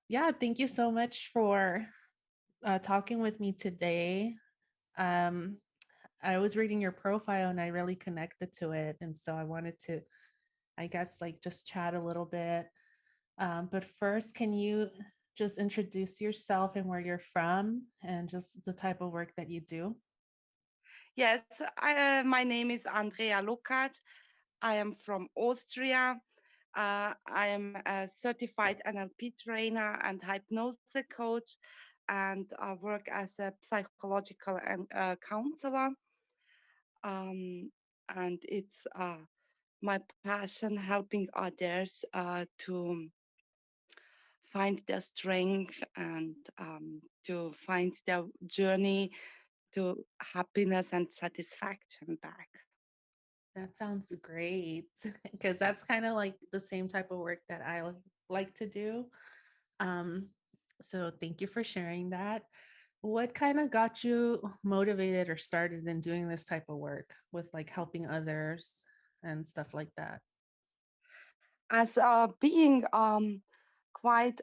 Yeah, thank you so much for talking with me today. Um, I was reading your profile and I really connected to it. And so I wanted to, I guess, like just chat a little bit. But first, can you just introduce yourself and where you're from and just the type of work that you do? Yes, my name is Andrea Lukac. I am from Austria. I am a certified NLP trainer and hypnosis coach, and I work as a psychological and counselor. Um, and it's my passion helping others to find their strength and to find their journey to happiness and satisfaction back. That sounds great because that's kind of like the same type of work that like to do. Um, so thank you for sharing that. What kind of got you motivated or started in doing this type of work with like helping others and stuff like that? As being quite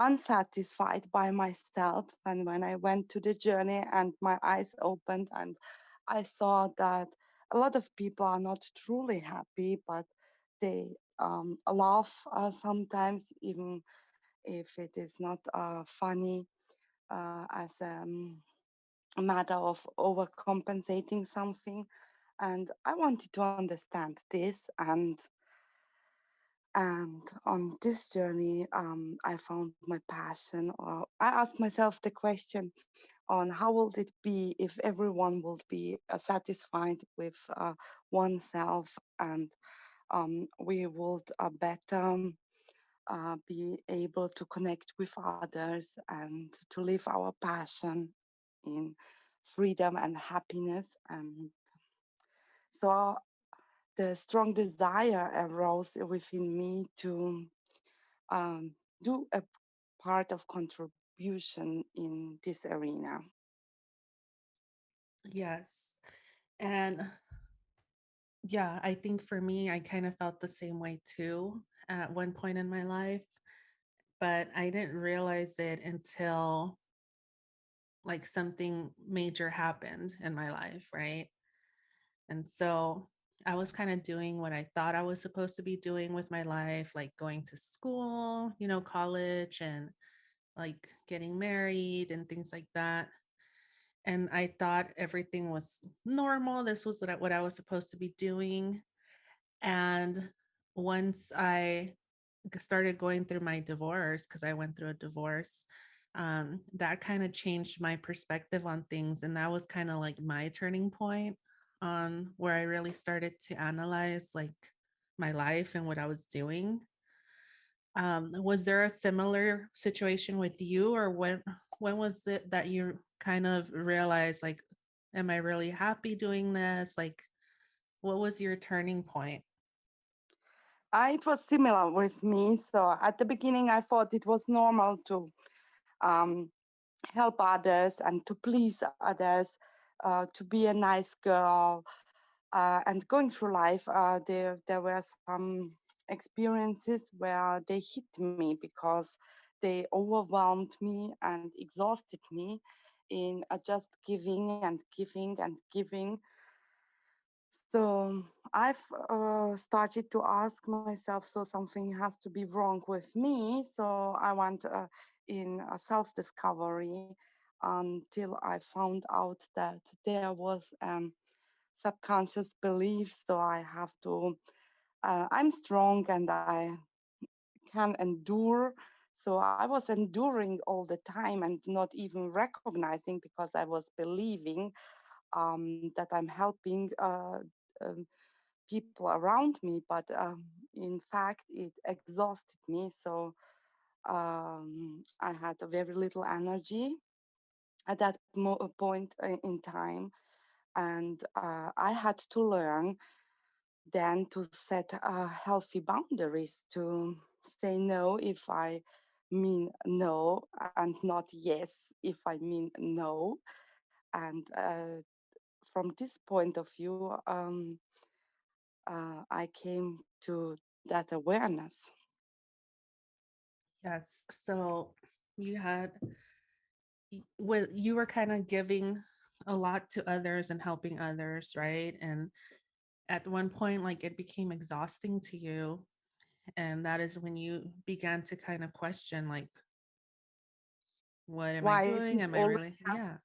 unsatisfied by myself, and when I went to the journey and my eyes opened and I saw that a lot of people are not truly happy, but they laugh sometimes, even if it is not funny, as a matter of overcompensating something. And I wanted to understand this, and on this journey, I found my passion. Or I asked myself the question on how would it be if everyone would be satisfied with oneself, and we would better be able to connect with others and to live our passion in freedom and happiness. And so the strong desire arose within me to um, do a part of contribution in this arena. Yes. And yeah, I think for me, I kind of felt the same way too at one point in my life, but I didn't realize it until like something major happened in my life, right? And so I was kind of doing what I thought I was supposed to be doing with my life, like going to school, college, and like getting married and things like that. And I thought everything was normal. This was what I was supposed to be doing. And once I started going through my divorce, because I went through a divorce, that kind of changed my perspective on things. And that was kind of like my turning point on where I really started to analyze like my life and what I was doing. Was there a similar situation with you, or when was it that you kind of realized like, am I really happy doing this? Like, what was your turning point? It was similar with me. So at the beginning, I thought it was normal to um, help others and to please others, to be a nice girl. And going through life, there were some experiences where they hit me because they overwhelmed me and exhausted me in just giving and giving and giving. So I've started to ask myself, so something has to be wrong with me. So I went in a self-discovery until I found out that there was subconscious belief. So I have to, I'm strong and I can endure. So I was enduring all the time and not even recognizing, because I was believing that I'm helping um, people around me, but in fact, it exhausted me. So I had a very little energy at that point in time, and I had to learn then to set healthy boundaries, to say no if I mean no, and not yes if I mean no. And from this point of view, I came to that awareness. Yes. So you had you were kind of giving a lot to others and helping others, right? And at one point, like it became exhausting to you. And that is when you began to kind of question, like, what am I Why is doing? this Am I always really? Yeah.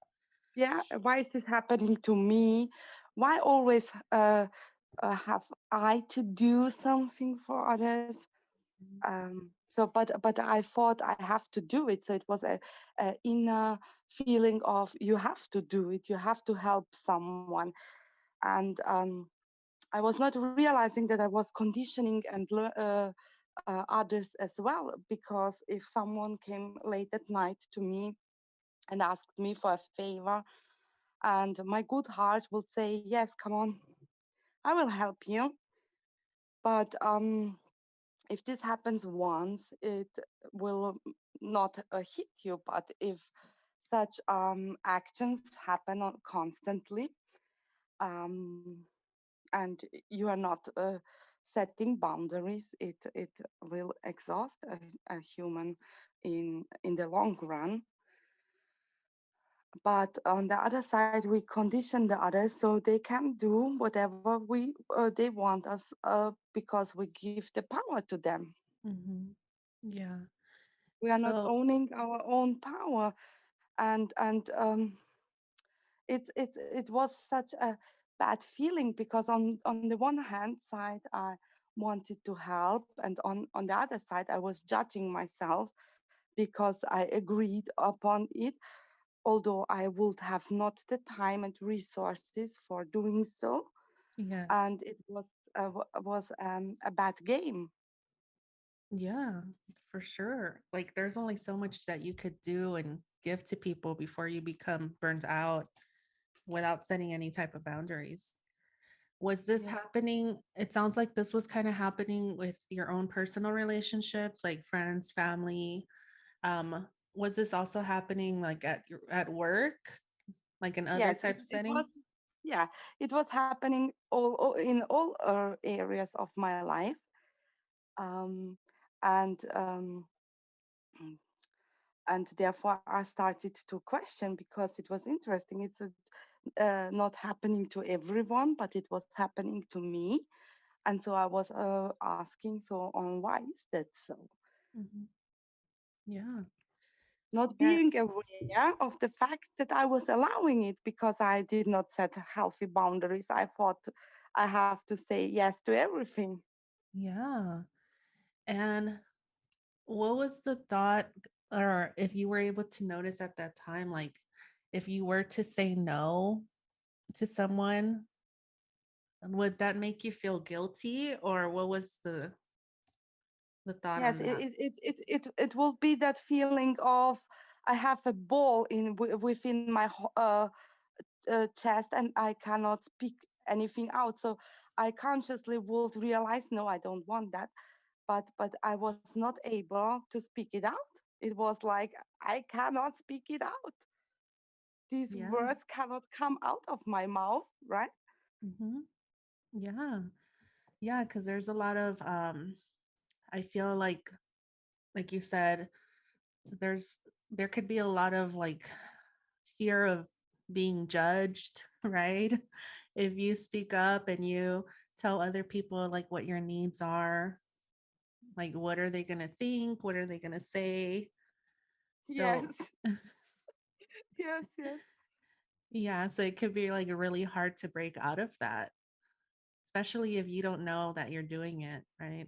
yeah, why is this happening to me? Why always have I to do something for others? But I thought I have to do it. So it was a inner feeling of you have to do it. You have to help someone, and I was not realizing that I was conditioning others as well. Because if someone came late at night to me and asked me for a favor, and my good heart will say, "Yes, come on, I will help you." But if this happens once, it will not hit you. But if such actions happen constantly, um, and you are not setting boundaries, it will exhaust a human in the long run. But on the other side, we condition the others so they can do whatever they want us, because we give the power to them. Hmm. Yeah. We are not So, owning our own power, and it was such a bad feeling, because on the one hand side I wanted to help, and on the other side I was judging myself because I agreed upon it, although I would have not the time and resources for doing so, yes. and it was a bad game. Yeah, for sure. Like there's only so much that you could do and give to people before you become burnt out without setting any type of boundaries. Was this Yeah. happening? It sounds like this was kind of happening with your own personal relationships, like friends, family. Was this also happening like at work, like in other Yes, type it was. settings? Yeah, it was happening in all areas of my life, um, and and therefore I started to question, because it was interesting. It's not happening to everyone, but it was happening to me, and so I was asking, so on, why is that so? Mhm. Yeah. Not Yeah. being aware of the fact that I was allowing it, because I did not set healthy boundaries. I thought I have to say yes to everything. Yeah. And what was the thought, or if you were able to notice at that time, like if you were to say no to someone, would that make you feel guilty, or what was the thought Yes, on that? it will be that feeling of I have a ball within my chest, and I cannot speak anything out. So I consciously would realize, no, I don't want that. But I was not able to speak it out. It was like I cannot speak it out. These Yeah. words cannot come out of my mouth, right? Hmm. Yeah. Yeah, because there's a lot of I feel like you said, there's there could be a lot of like fear of being judged, right? If you speak up and you tell other people like what your needs are, like what are they going to think? What are they going to say? Yes, So, yes, yes, yeah, so it could be like really hard to break out of that, especially if you don't know that you're doing it, right?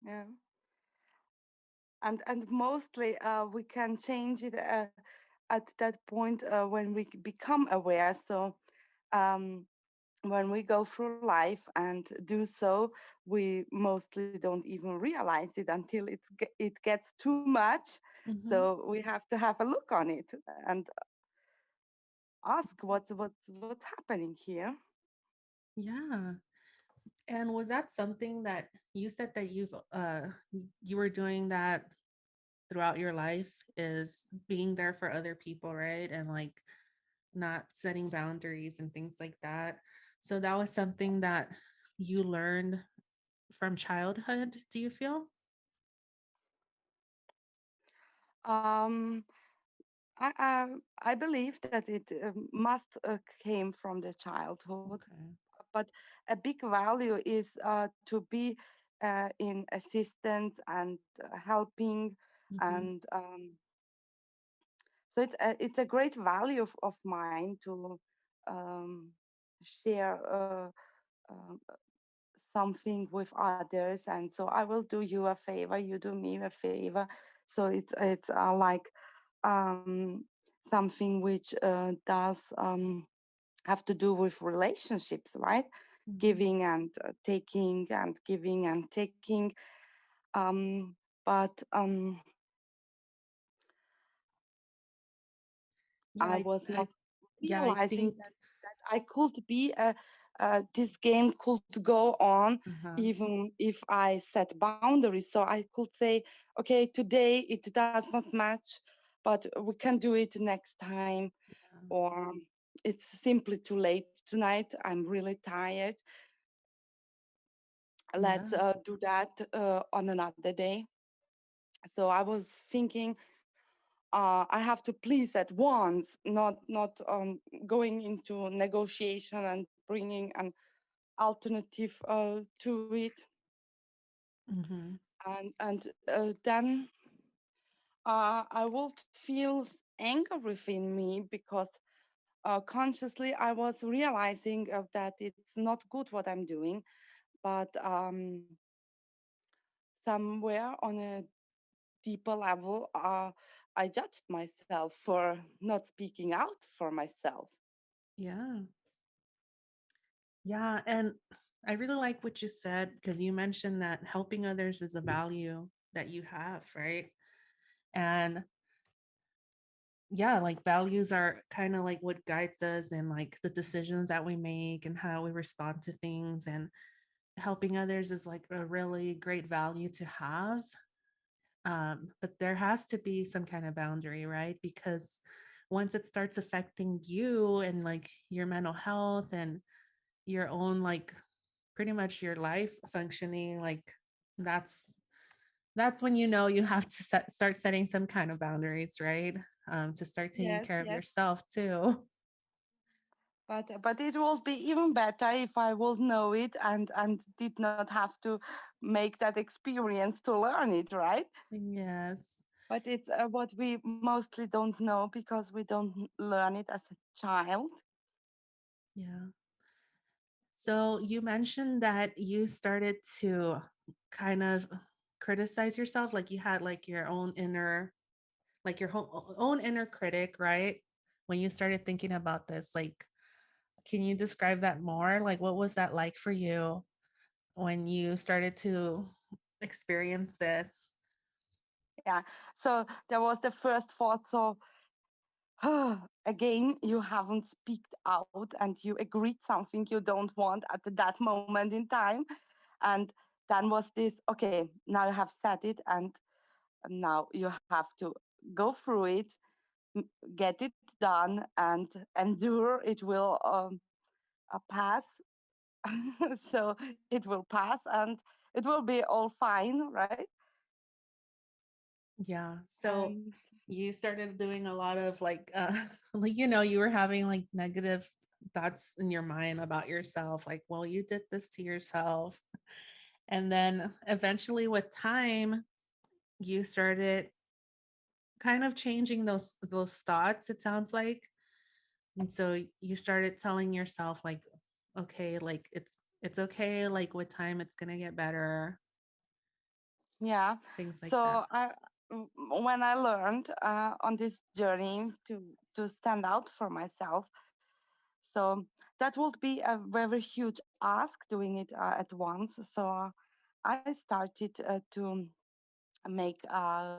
yeah. And mostly we can change it at that point when we become aware. So um, when we go through life and do so, we mostly don't even realize it until it gets too much. Hmm. So we have to have a look on it and ask what's happening here. Yeah. And was that something that you said that you were doing that throughout your life, is being there for other people, right? And like not setting boundaries and things like that. So that was something that you learned from childhood, do you feel? Um, I believe that it must came from the childhood, Okay. but a big value is to be in assistance and helping, Mhm. and so it's a great value of mine to um, share something with others, and so I will do you a favor, you do me a favor. So it's like um, something which does have to do with relationships, right? Mhm. Giving and taking and giving and taking. Um, but Yeah, I was I not yeah, I realizing think that I could be this game could go on uh-huh. even if I set boundaries. So I could say, okay, today it does not match, but we can do it next time, Yeah. or it's simply too late tonight. I'm really tired. Let's Yeah. do that on another day. So I was thinking, I have to please at once, not going into negotiation and bringing an alternative to it, Mhm. and then I would feel anger within me because consciously I was realizing that it's not good what I'm doing, but somewhere on a deeper level, I judged myself for not speaking out for myself. Yeah. Yeah, and I really like what you said because you mentioned that helping others is a value that you have, right? And yeah, like values are kind of like what guides us and like the decisions that we make and how we respond to things. And helping others is like a really great value to have. But there has to be some kind of boundary, right? Because once it starts affecting you and like your mental health and your own like pretty much your life functioning, like that's that's when you know you have to start setting some kind of boundaries, right? To start taking Yes, care of yes. yourself too. But it will be even better if I will know it and did not have to make that experience to learn it, right? Yes. But it's what we mostly don't know because we don't learn it as a child. Yeah. So you mentioned that you started to kind of criticize yourself, like you had like your own inner, like your own inner critic, right? When you started thinking about this, like, can you describe that more? Like, what was that like for you when you started to experience this? Yeah. So there was the first thought. So again, you haven't speaked out and you agreed something you don't want at that moment in time. And then was this, okay, now you have said it, and now you have to go through it, get it done, and endure. It will pass. So it will pass and it will be all fine, right? Yeah. So And you started doing a lot of like like you were having like negative thoughts in your mind about yourself, like, well, you did this to yourself. And then eventually with time, you started kind of changing those thoughts, it sounds like. And so you started telling yourself like, okay, like it's okay, like with time it's going to get better, yeah, things like that. so when I learned on this journey to stand out for myself, so that would be a very huge ask doing it at once. So I started to make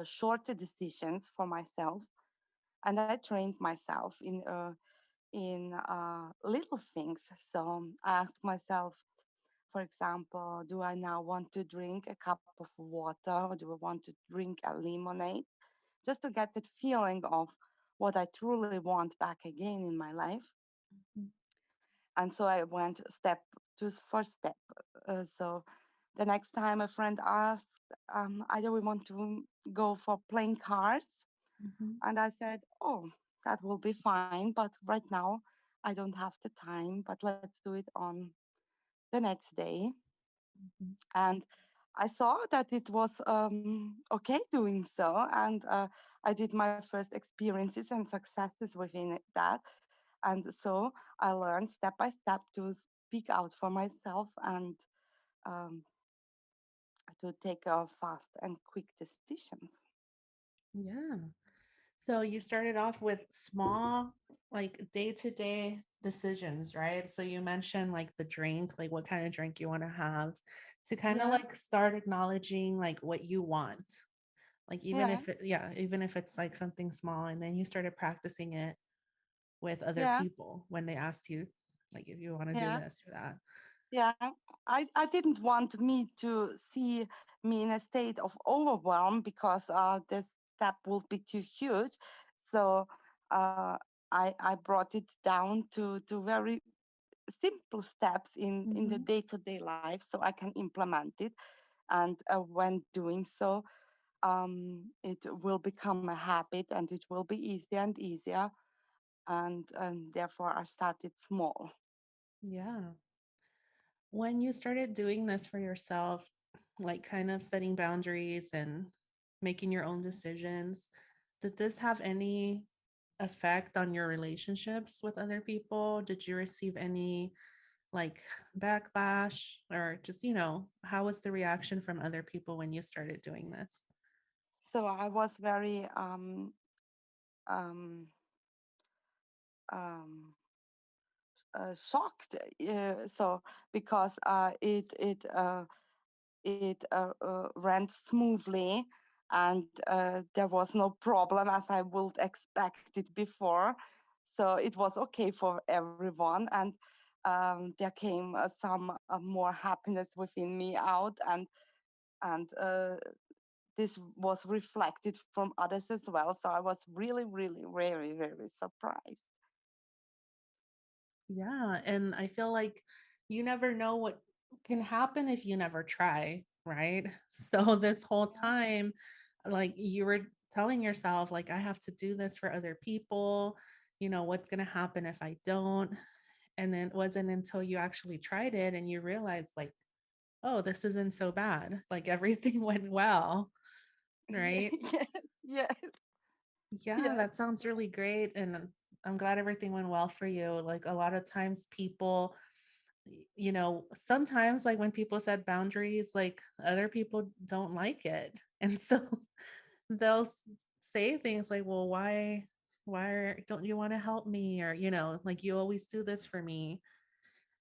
shorter decisions for myself, and I trained myself in little things. So I asked myself, for example, do I now want to drink a cup of water or do I want to drink a lemonade? Just to get that feeling of what I truly want back again in my life. Mhm. And so I went step to first step. So the next time a friend asked, either we want to go for playing cards. Mhm, And I said, oh, that will be fine. But right now, I don't have the time, but let's do it on the next day. mhm. And I saw that it was okay doing so. And I did my first experiences and successes within that. And so I learned step by step to speak out for myself and um, to take fast and quick decisions. Yeah. So you started off with small, like day-to-day decisions, right? So you mentioned like the drink, like what kind of drink you want to have, to kind of Yeah, like start acknowledging like what you want. Like even yeah, if it, yeah, even if it's like something small, and then you started practicing it with other yeah, people when they asked you like if you want to do yeah. this or that. Yeah, I didn't want me to see me in a state of overwhelm because this step will be too huge. So uh, I brought it down to very simple steps in the Mhm. day-to-day life so I can implement it. And when doing so, it will become a habit and it will be easier and easier. And therefore, I started small. Yeah. When you started doing this for yourself, like kind of setting boundaries and making your own decisions, did this have any effect on your relationships with other people? Did you receive any like backlash, or just, how was the reaction from other people when you started doing this? So I was very um, um, shocked. So because it ran smoothly and there was no problem as I would expect it before. So it was okay for everyone, and there came some more happiness within me out, and this was reflected from others as well. So I was really, really, very, very surprised. Yeah, and I feel like you never know what can happen if you never try, right? So this whole Yeah. time, like you were telling yourself, like, I have to do this for other people. What's going to happen if I don't? And then it wasn't until you actually tried it and you realized, like, oh, this isn't so bad. Like everything went well, right? Yes, yes, Yeah, yes, that sounds really great. And I'm glad everything went well for you. Like a lot of times people, sometimes like when people set boundaries, like other people don't like it. And so they'll say things like, well, don't you want to help me? Or, like you always do this for me.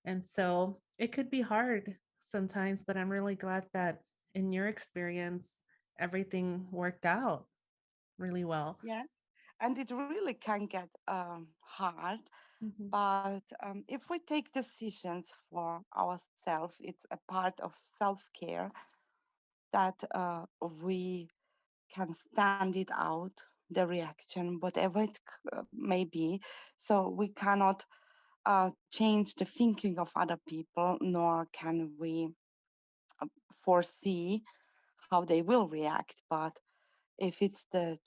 And so it could be hard sometimes, but I'm really glad that in your experience, everything worked out really well. yes. And it really can get hard. Mhm. But if we take decisions for ourselves, it's a part of self care that we can stand it out, the reaction, whatever it may be. So we cannot change the thinking of other people, nor can we uh, foresee how they will react. But if it's the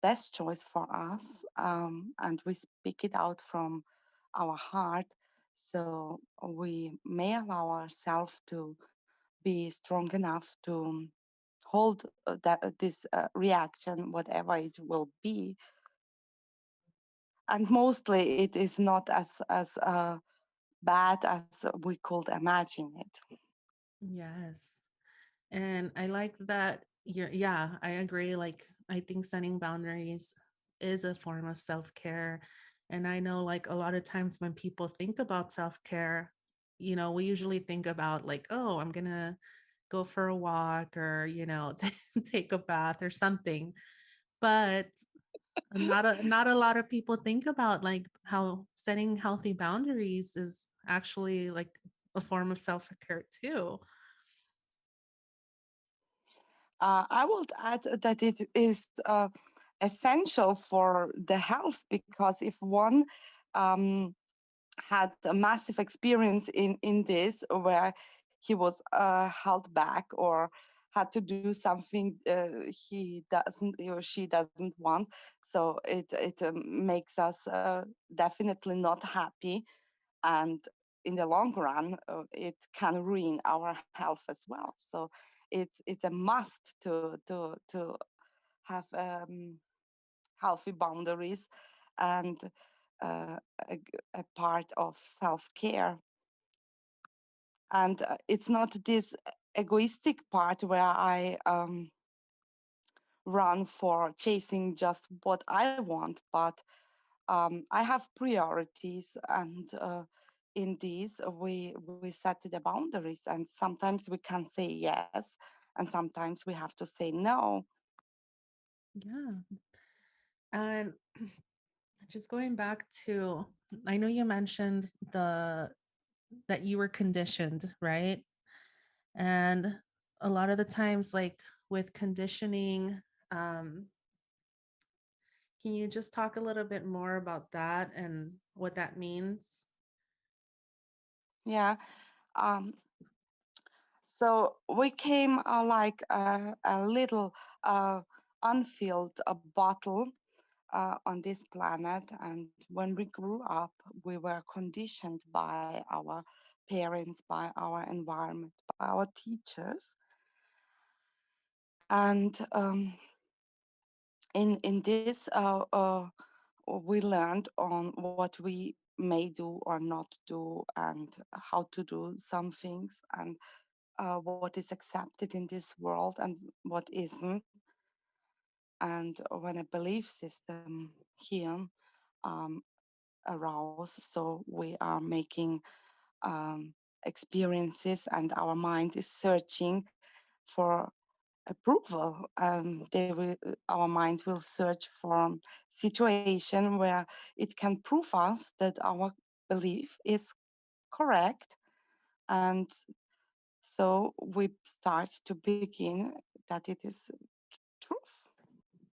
best choice for us and we speak it out from our heart, so we may allow ourselves to be strong enough to hold this reaction, whatever it will be. And mostly it is not as bad as we could imagine it. Yes. And I like that yeah, I agree. Like, I think setting boundaries is a form of self care. And I know, like, a lot of times when people think about self care, we usually think about, like, oh, I'm going to go for a walk or, take a bath or something. But not a lot of people think about like how setting healthy boundaries is actually like a form of self care too. I would add that it is essential for the health because if one um, had a massive experience in this where he was held back or had to do something he doesn't or she doesn't want. So it makes us definitely not happy, and in the long run, it can ruin our health as well. So it's a must to have healthy boundaries and a part of self care. And it's not this egoistic part where I run for chasing just what I want, but I have priorities, and in these we set the boundaries, and sometimes we can say yes, and sometimes we have to say no. Yeah. And just going back to, I know you mentioned that you were conditioned, right? And a lot of the times, like with conditioning, um, can you just talk a little bit more about that and what that means? Yeah. Um, so we came like a little unfilled bottle on this planet. And when we grew up, we were conditioned by our parents, by our environment, by our teachers. And in this, we learned on what we may do or not do, and how to do some things, and what is accepted in this world and what isn't. And when a belief system here um, arouse, so we are making experiences, and our mind is searching for approval. Our mind will search for situation where it can prove us that our belief is correct, and so we start to begin that it is truth.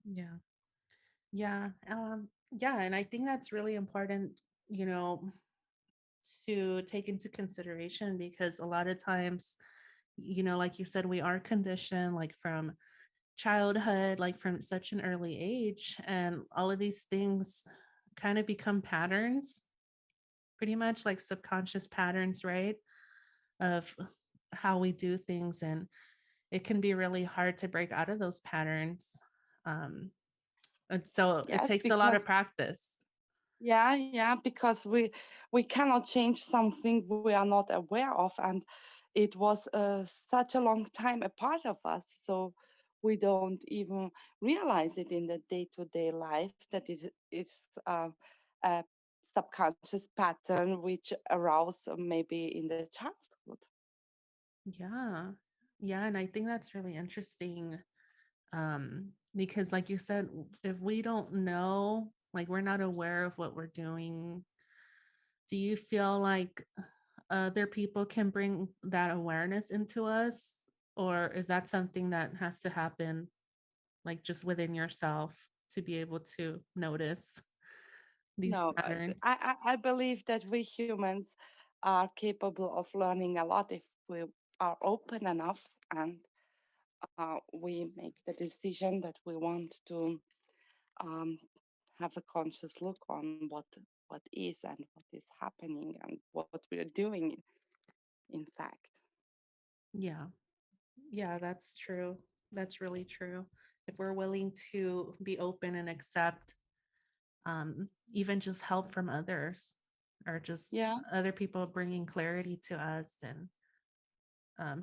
Yeah. Yeah. Yeah. And I think that's really important, you know, to take into consideration because a lot of times, like you said, we are conditioned like from childhood, like from such an early age, and all of these things kind of become patterns, pretty much like subconscious patterns, right? Of how we do things. And it can be really hard to break out of those patterns. Um, and so it Yes, takes a lot because of practice. yeah, because we cannot change something we are not aware of, and it was such a long time a part of us, so we don't even realize it in the day-to-day life that it is a subconscious pattern which arouse maybe in the childhood. Yeah. Yeah. And I think that's really interesting. Because like you said, if we don't know, like we're not aware of what we're doing, do you feel like other people can bring that awareness into us? Or is that something that has to happen like just within yourself to be able to notice these No, patterns? I believe that we humans are capable of learning a lot if we are open enough, and we make the decision that we want to um, have a conscious look on what is and what is happening and what we are doing, in fact. Yeah. Yeah, that's true. That's really true. If we're willing to be open and accept even just help from others or just Yeah. other people bringing clarity to us and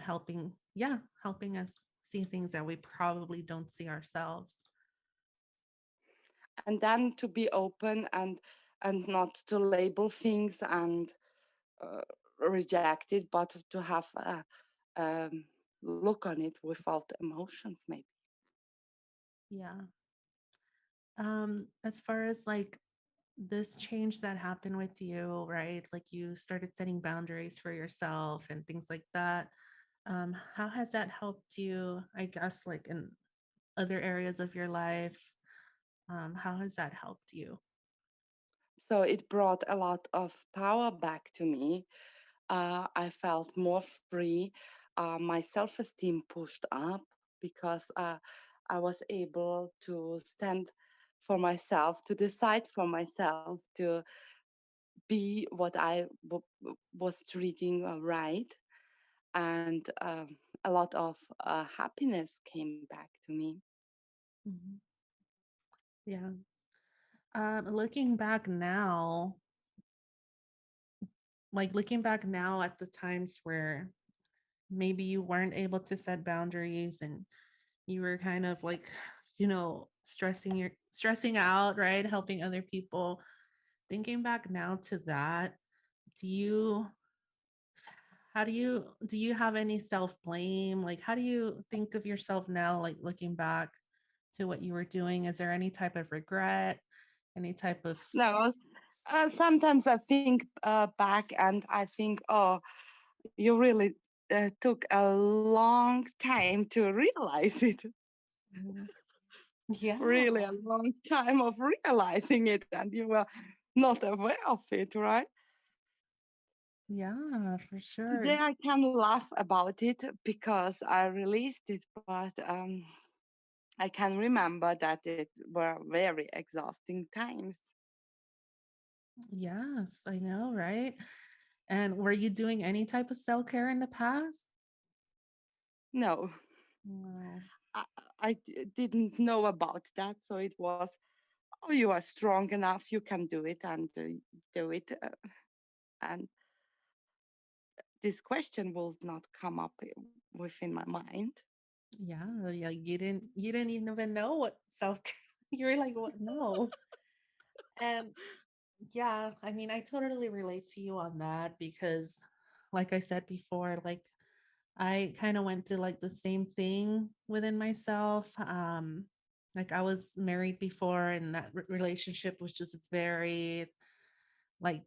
helping us see things that we probably don't see ourselves. And then to be open and not to label things and uh, reject it, but to have a look on it without emotions, maybe. Yeah. As far as like this change that happened with you, right? Like you started setting boundaries for yourself and things like that. How has that helped you, I guess, like in other areas of your life? How has that helped you? So it brought a lot of power back to me. I felt more free. My self esteem pushed up. because I was able to stand for myself, to decide for myself, to be what was treating right, and a lot of happiness came back to me. Mhm. Yeah. Looking back now, looking back now at the times where maybe you weren't able to set boundaries and you were kind of like, stressing out, right? Helping other people. Thinking back now to that, do you do you have any self-blame? Like how do you think of yourself now, like looking back to what you were doing? Is there any type of regret? Any type of No, sometimes I think back and I think, oh, you really took a long time to realize it. Mhm. Yeah, Really a long time of realizing it, and you were not aware of it, right? yeah, for Today sure. I can laugh about it because I released it, but I can remember that it were very exhausting times. Yes, I know, right? And were you doing any type of self-care in the past? No, Wow. I, I didn't know about that, so it was, oh, you are strong enough, you can do it, and do it. And this question will not come up within my mind. Yeah, you didn't even know what self-care you were like, what? No. And yeah, I mean, I totally relate to you on that because like I said before, like I kind of went through like the same thing within myself. Like I was married before and that relationship was just very like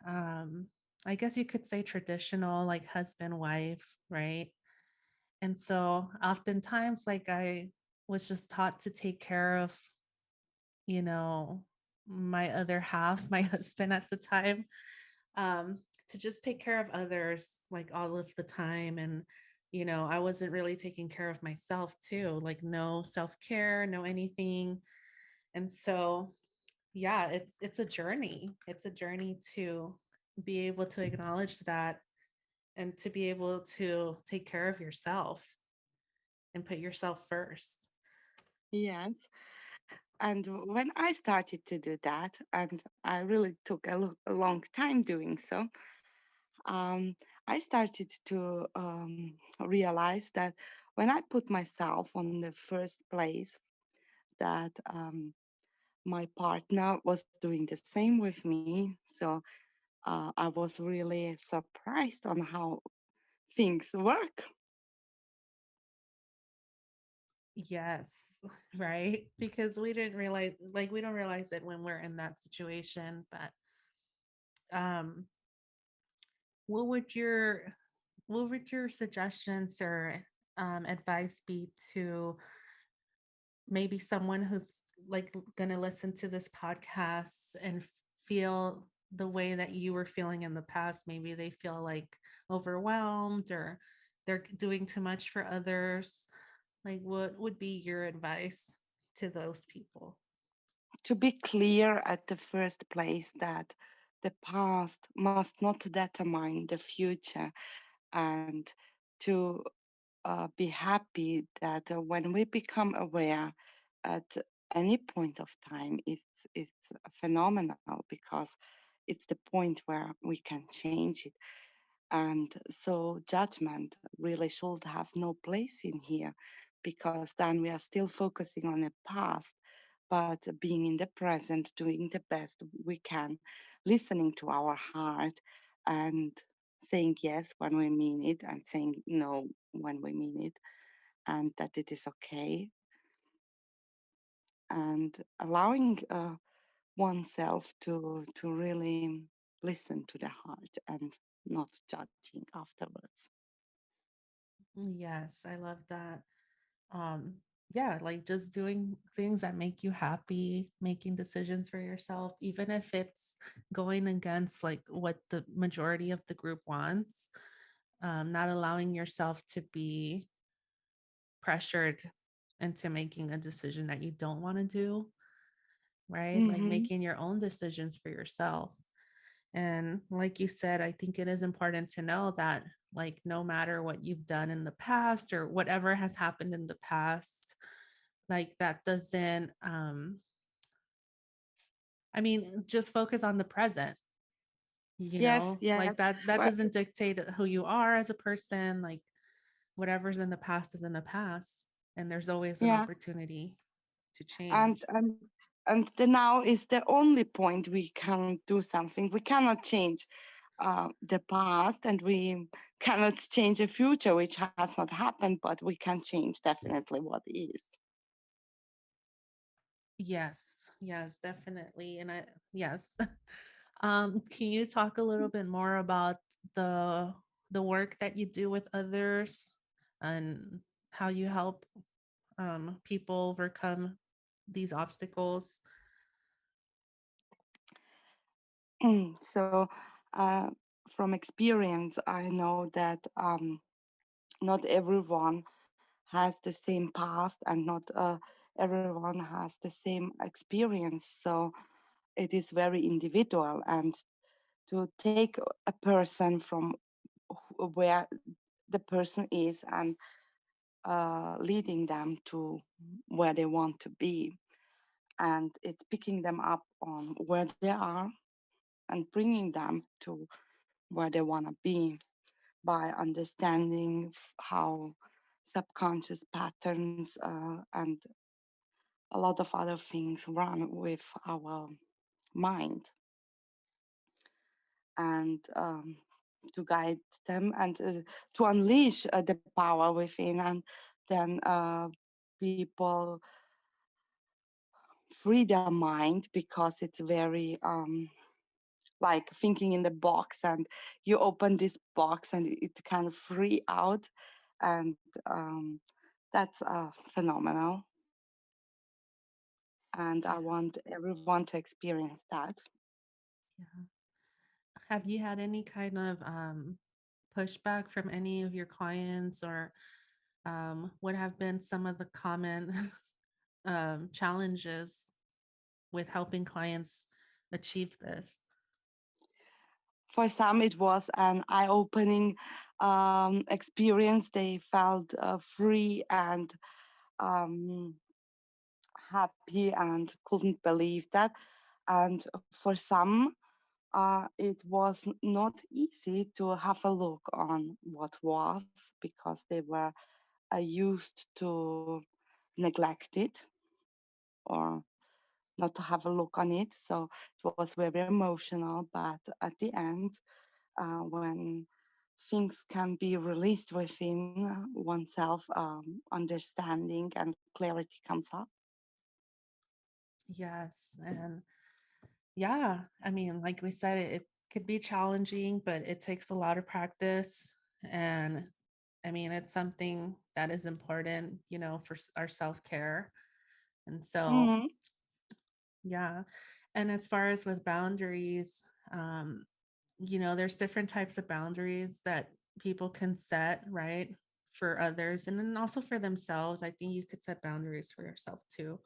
um I guess you could say traditional, like husband wife, right? And so oftentimes like I was just taught to take care of, you know, my other half, my husband at the time, um, to just take care of others like all of the time. And, I wasn't really taking care of myself too, like no self-care, no anything. And so, yeah, it's a journey. It's a journey to be able to acknowledge that and to be able to take care of yourself and put yourself first. Yes. And when I started to do that, and I really took a long time doing so, um, I started to realize that when I put myself on the first place, that my partner was doing the same with me. So I was really surprised on how things work. Yes, right? Because we didn't realize, like, we don't realize it when we're in that situation. But um, what would your suggestions or advice be to maybe someone who's like going to listen to this podcast and feel the way that you were feeling in the past? Maybe they feel like overwhelmed or they're doing too much for others. Like, what would be your advice to those people? To be clear at the first place that the past must not determine the future, and to be happy that when we become aware at any point of time, it's phenomenal because it's the point where we can change it. And so judgment really should have no place in here, because then we are still focusing on the past, but being in the present, doing the best we can, listening to our heart, and saying yes when we mean it and saying no when we mean it, and that it is okay, and allowing oneself to really listen to the heart and not judging afterwards. Yes, I love that. Um, yeah, like just doing things that make you happy, making decisions for yourself, even if it's going against like what the majority of the group wants. Not allowing yourself to be pressured into making a decision that you don't want to do, right? Like Mm-hmm. making your own decisions for yourself. And like you said, I think it is important to know that, like, no matter what you've done in the past or whatever has happened in the past, like, that doesn't, I mean, just focus on the present, Yes, yes. like that Well, doesn't dictate who you are as a person. Like, whatever's in the past is in the past, and there's always an yeah, opportunity to and change. and and the now is the only point we can do something. We cannot change the past, and we cannot change the future, which has not happened, but we can change definitely what is. Yes, yes, definitely. And yes. Can you talk a little bit more about the the work that you do with others and how you help people overcome these obstacles? So, uh, from experience, I know that not everyone has the same past, and not everyone has the same experience. So it is very individual, and to take a person from where the person is and leading them to where they want to be, and it's picking them up on where they are and bringing them to where they want to be by understanding how subconscious patterns and a lot of other things run with our mind, and to guide them, and to unleash the power within, and then people free their mind, because it's very like thinking in the box, and you open this box and it kind of free out, and that's phenomenal, and I Yeah. want everyone to experience that. Yeah. Have you had any kind of pushback from any of your clients, or what have been some of the common challenges with helping clients achieve this? For some, it was an eye-opening experience. They felt free and um, happy and couldn't believe that. And for some, it was not easy to have a look on what was, because they were used to neglect it, or not to have a look on it. So it was very emotional. But at the end, when things can be released within oneself, understanding and clarity comes up. Yes. And yeah, I mean, like we said, it could be challenging, but it takes a lot of practice. And I mean, it's something that is important, for our self care. And so, Hmm. yeah. And as far as with boundaries, um, there's different types of boundaries that people can set, right? For others and then also for themselves. I think you could set boundaries for yourself too.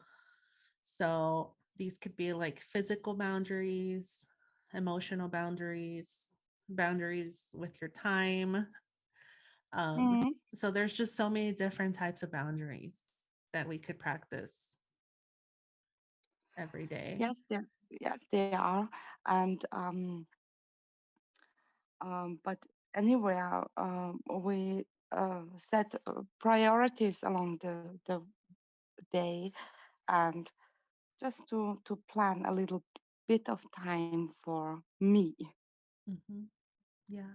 So these could be like physical boundaries, emotional boundaries, boundaries with your time. Um, Hmm. so there's just so many different types of boundaries that we could practice every day. Yes, they are, and but anywhere we set priorities along the day, and just to plan a little bit of time for me. Mhm. Yeah.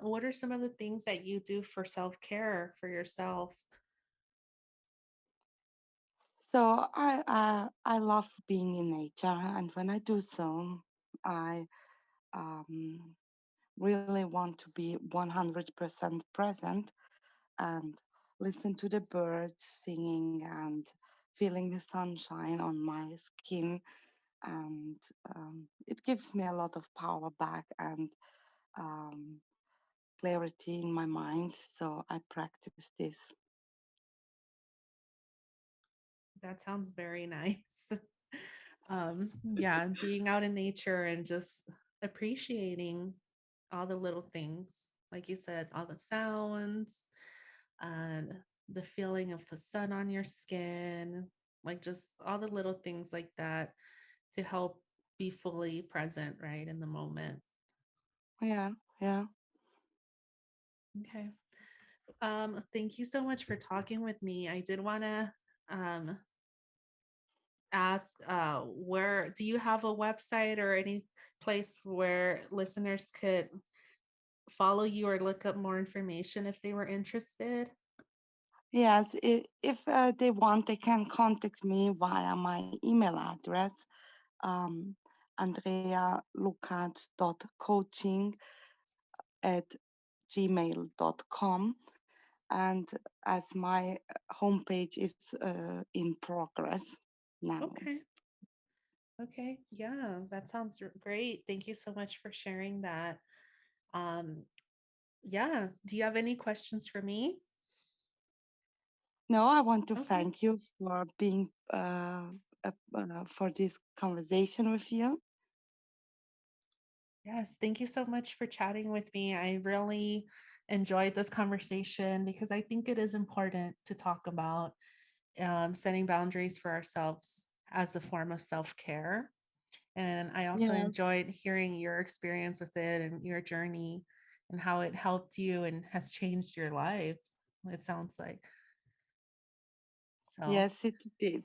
What are some of the things that you do for self care for yourself? So I love being in nature, and when I do so, I um, really want to be 100% present and listen to the birds singing and feeling the sunshine on my skin, and it gives me a lot of power back, and um, clarity in my mind. So I practice this. That sounds very nice. Yeah, being out in nature and just appreciating all the little things. Like you said, all the sounds and the feeling of the sun on your skin, like just all the little things like that to help be fully present, right, in the moment. Yeah, yeah. Okay. Thank you so much for talking with me. I did want to um ask where do you have a website or any place where listeners could follow you or look up more information if they were interested? Yes, if they want, they can contact me via my email address, um, andrealukac.coaching at gmail.com. And as my homepage is in progress now. Okay. Okay. Yeah, that sounds great. Thank you so much for sharing that. Um yeah, do you have any questions for me? No, I want to Okay. thank you for being for this conversation with you. Yes, thank you so much for chatting with me. I really enjoyed this conversation because I think it is important to talk about setting boundaries for ourselves as a form of self care. And I also Yes, enjoyed hearing your experience with it and your journey and how it helped you and has changed your life. It sounds like so. yes, it did.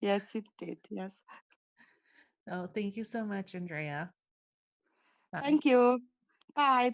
Yes, it did. Yes. So thank you so much, Andrea. Bye. Thank you. Bye.